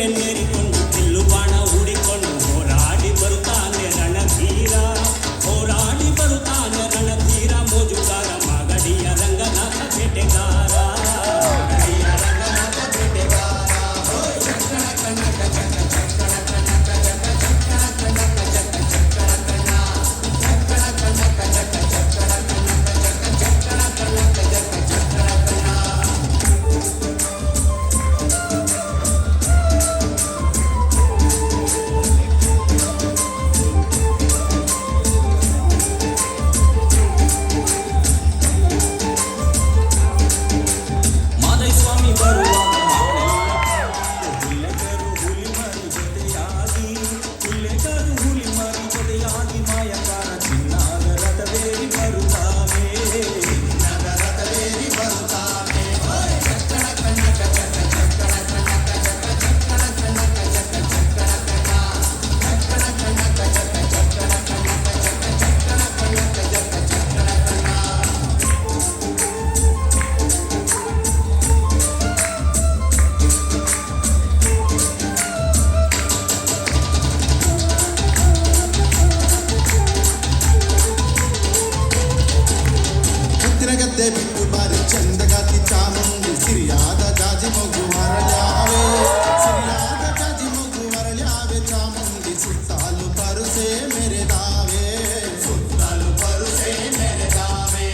ಬೆನ್ನೇರಿಕೊಂಡು ಕಿಲ್ಲು ಬಾಣ ಹೂಡಿಕೊಂಡು ಹೋರಾಡಿ ಬರುತ್ತಾನೆ ರಣಧೀರ, ಹೋರಾಡಿ ಬರುತ್ತಾನೆ ರಣಧೀರ, ಮೋಜುಗಾರ ಮಾಗಡಿಯ ರಂಗನಾಥ ಬೇಟೆಗಾರ, ಮಾಗಡಿಯ ರಂಗನಾಥ ಬೇಟೆಗಾರ. ಮಾದೈಸ್ವಾಮಿ ಬರುವಾಗ ಹುಲ್ಲೆಕರು ಹುಲಿ ಮರಿ ಜೊತೆಯಾಗಿ, ಹುಲ್ಲೆಕರು ಹುಲಿ ಮರಿ ಜೊತೆಯಾಗಿ ಮಾಯಕಾರ ಚಿನ್ನದ ರಥವೇರಿ ಬರುತ್ತಾವೆ, ಚಿನ್ನದ ರಥವೇರಿ ಬರುತ್ತಾವೆ. ಗದ್ದೆ ಬಿಟ್ಟು ಬಾರಿ ಚಂದಗಾತಿ ಚಾಮುಂಡಿ, ಸಿರಿಯಾದ ಜಾಜಿ ಮಗು ಮರಳ್ಯಾವೆ, ಸಿರಿಯಾದ ಜಾಜಿ ಮಗು ಮರಳ್ಯಾವೆ, ಚಾಮುಂಡಿ ಸುತ್ತಾಲು ಪರುಸೆ ಮೆರೆದಾವೆ, ಸುತ್ತಾಲು ಪರುಸೆ ಮೆರೆದಾವೆ.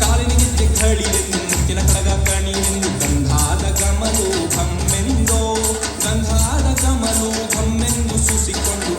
ಕಾಲಿನಿಗೆ ಘಳಿಯೆಂದು ಮುತ್ತಿನ ಕಡಗ ಕಣಿಯೆಂದು ಗಂಧಾದ ಗಮಲು ಘಮ್ಮೆಂದೋ, ಗಂಧಾದ ಗಮಲು ಘಮ್ಮೆಂದು ಸುಸಿಕೊಂಡು